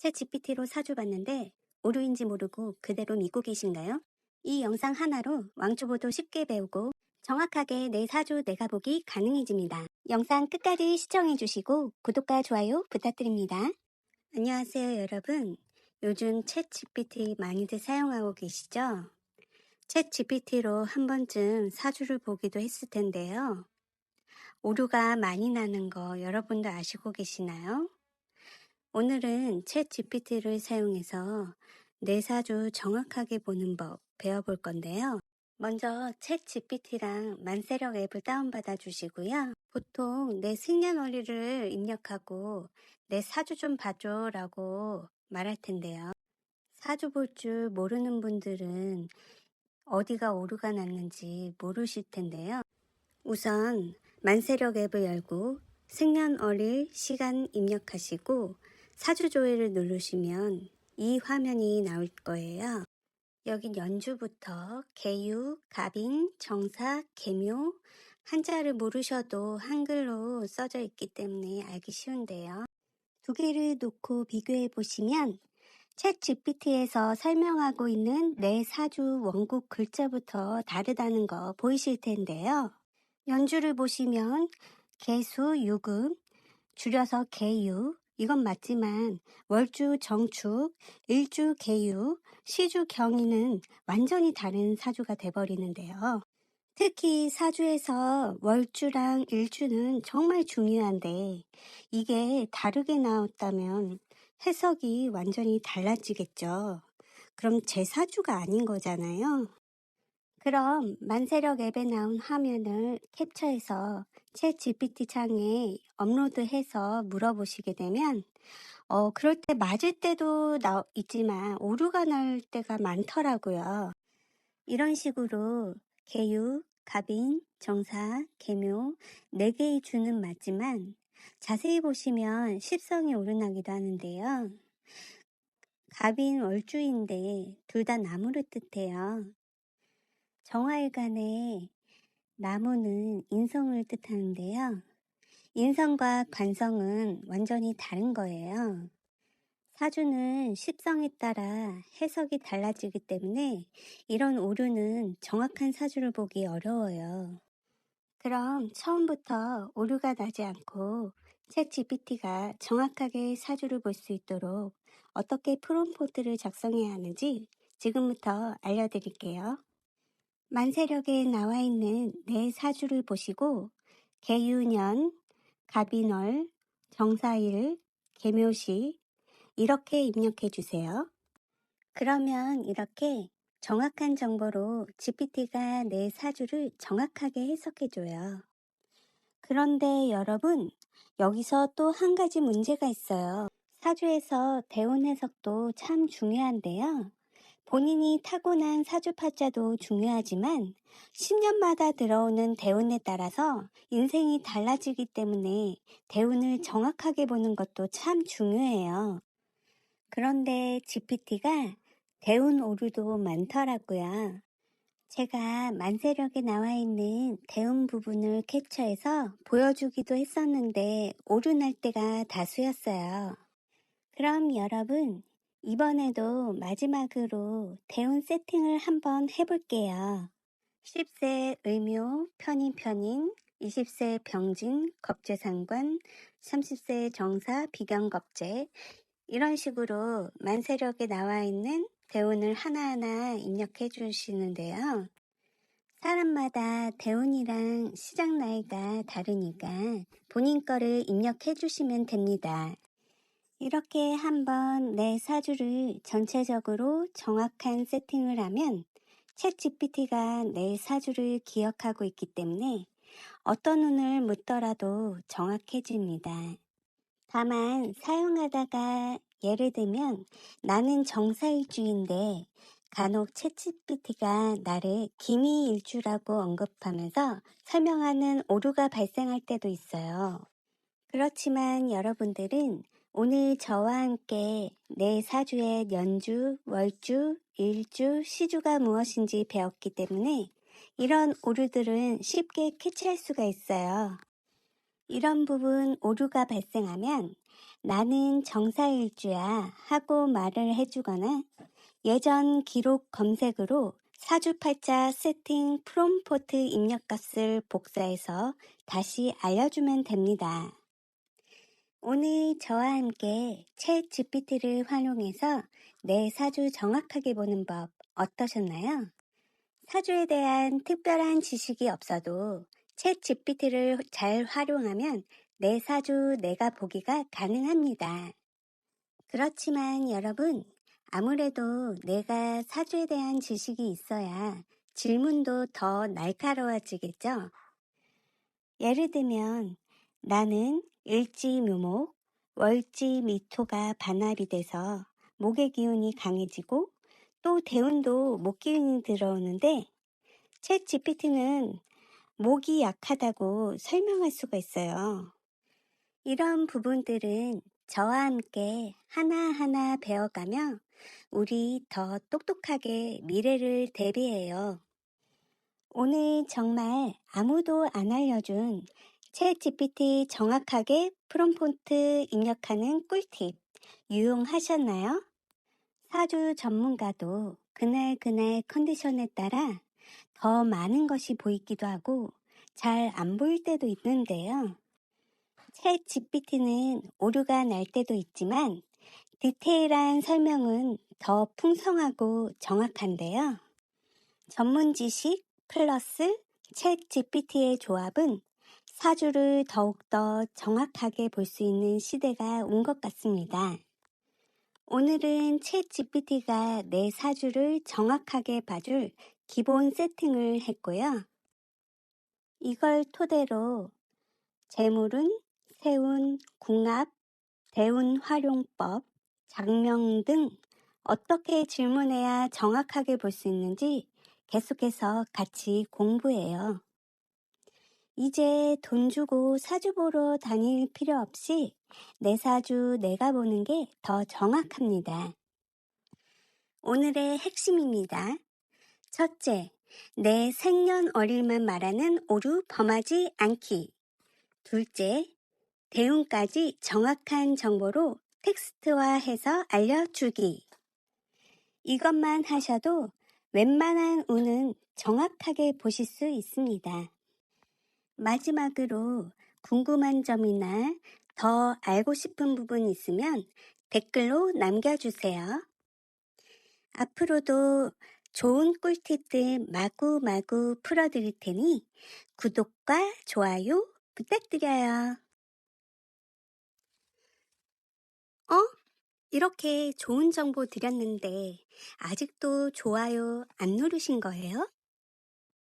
챗GPT로 사주 봤는데 오류인지 모르고 그대로 믿고 계신가요? 이 영상 하나로 왕초보도 쉽게 배우고 정확하게 내 사주 내가 보기 가능해집니다. 영상 끝까지 시청해주시고 구독과 좋아요 부탁드립니다. 안녕하세요 여러분. 요즘 챗GPT 많이들 사용하고 계시죠? 챗GPT로 한 번쯤 사주를 보기도 했을 텐데요. 오류가 많이 나는 거 여러분도 아시고 계시나요? 오늘은 챗GPT를 사용해서 내 사주 정확하게 보는 법 배워볼 건데요. 먼저 챗GPT랑 만세력 앱을 다운받아 주시고요. 보통 내 생년월일을 입력하고 내 사주 좀 봐줘 라고 말할 텐데요. 사주 볼 줄 모르는 분들은 어디가 오류가 났는지 모르실 텐데요. 우선 만세력 앱을 열고 생년월일 시간 입력하시고 사주 조회를 누르시면 이 화면이 나올 거예요. 여긴 연주부터 개유, 갑인, 정사, 계묘 한자를 모르셔도 한글로 써져 있기 때문에 알기 쉬운데요. 두 개를 놓고 비교해 보시면 챗 GPT에서 설명하고 있는 내 사주 원곡 글자부터 다르다는 거 보이실 텐데요. 연주를 보시면 개수, 유금, 줄여서 개유, 이건 맞지만 월주 정축, 일주 개유, 시주 경인은 완전히 다른 사주가 돼버리는데요. 특히 사주에서 월주랑 일주는 정말 중요한데 이게 다르게 나왔다면 해석이 완전히 달라지겠죠. 그럼 제 사주가 아닌 거잖아요. 그럼 만세력 앱에 나온 화면을 캡처해서 챗 GPT 창에 업로드해서 물어보시게 되면 그럴 때 맞을 때도 있지만 오류가 날 때가 많더라고요. 이런 식으로 개유, 갑인, 정사, 계묘 4개의 주는 맞지만 자세히 보시면 십성이 오르나기도 하는데요. 갑인 월주인데 둘 다 나무를 뜻해요. 정화일간의 나무는 인성을 뜻하는데요. 인성과 관성은 완전히 다른 거예요. 사주는 십성에 따라 해석이 달라지기 때문에 이런 오류는 정확한 사주를 보기 어려워요. 그럼 처음부터 오류가 나지 않고 챗 GPT가 정확하게 사주를 볼 수 있도록 어떻게 프롬프트를 작성해야 하는지 지금부터 알려드릴게요. 만세력에 나와 있는 내 사주를 보시고 개유년, 갑인월, 정사일, 계묘시 이렇게 입력해 주세요. 그러면 이렇게 정확한 정보로 GPT가 내 사주를 정확하게 해석해 줘요. 그런데 여러분, 여기서 또 한 가지 문제가 있어요. 사주에서 대운 해석도 참 중요한데요. 본인이 타고난 사주팔자도 중요하지만 10년마다 들어오는 대운에 따라서 인생이 달라지기 때문에 대운을 정확하게 보는 것도 참 중요해요. 그런데 GPT가 대운 오류도 많더라고요. 제가 만세력에 나와 있는 대운 부분을 캡처해서 보여주기도 했었는데 오류 날 때가 다수였어요. 그럼 여러분, 이번에도 마지막으로 대운 세팅을 한번 해볼게요. 10세 의묘, 편인, 20세 병진, 겁재상관, 30세 정사, 비견겁재 이런 식으로 만세력에 나와 있는 대운을 하나하나 입력해 주시는데요. 사람마다 대운이랑 시작 나이가 다르니까 본인 거를 입력해 주시면 됩니다. 이렇게 한번 내 사주를 전체적으로 정확한 세팅을 하면 챗 GPT가 내 사주를 기억하고 있기 때문에 어떤 운을 묻더라도 정확해집니다. 다만 사용하다가 예를 들면 나는 정사일주인데 간혹 챗 GPT가 나를 기미일주라고 언급하면서 설명하는 오류가 발생할 때도 있어요. 그렇지만 여러분들은 오늘 저와 함께 내 사주의 연주, 월주, 일주, 시주가 무엇인지 배웠기 때문에 이런 오류들은 쉽게 캐치할 수가 있어요. 이런 부분 오류가 발생하면 나는 정사일주야 하고 말을 해주거나 예전 기록 검색으로 사주팔자 세팅 프롬포트 입력값을 복사해서 다시 알려주면 됩니다. 오늘 저와 함께 챗 GPT를 활용해서 내 사주 정확하게 보는 법 어떠셨나요? 사주에 대한 특별한 지식이 없어도 챗 GPT를 잘 활용하면 내 사주 내가 보기가 가능합니다. 그렇지만 여러분, 아무래도 내가 사주에 대한 지식이 있어야 질문도 더 날카로워지겠죠? 예를 들면 나는 일지묘목, 월지미토가 반합이 돼서 목의 기운이 강해지고 또 대운도 목 기운이 들어오는데 챗 GPT는 목이 약하다고 설명할 수가 있어요. 이런 부분들은 저와 함께 하나하나 배워가며 우리 더 똑똑하게 미래를 대비해요. 오늘 정말 아무도 안 알려준 챗 GPT 정확하게 프롬프트 입력하는 꿀팁 유용하셨나요? 사주 전문가도 그날 컨디션에 따라 더 많은 것이 보이기도 하고 잘 안 보일 때도 있는데요. 챗 GPT는 오류가 날 때도 있지만 디테일한 설명은 더 풍성하고 정확한데요. 전문 지식 플러스 챗 GPT의 조합은 사주를 더욱더 정확하게 볼 수 있는 시대가 온 것 같습니다. 오늘은 챗 GPT가 내 사주를 정확하게 봐줄 기본 세팅을 했고요. 이걸 토대로 재물운, 세운, 궁합, 대운 활용법, 장명 등 어떻게 질문해야 정확하게 볼 수 있는지 계속해서 같이 공부해요. 이제 돈 주고 사주 보러 다닐 필요 없이 내 사주 내가 보는 게 더 정확합니다. 오늘의 핵심입니다. 첫째, 내 생년월일만 말하는 오류 범하지 않기. 둘째, 대운까지 정확한 정보로 텍스트화해서 알려주기. 이것만 하셔도 웬만한 운은 정확하게 보실 수 있습니다. 마지막으로 궁금한 점이나 더 알고 싶은 부분 있으면 댓글로 남겨주세요. 앞으로도 좋은 꿀팁들 마구마구 풀어드릴 테니 구독과 좋아요 부탁드려요. 이렇게 좋은 정보 드렸는데 아직도 좋아요 안 누르신 거예요?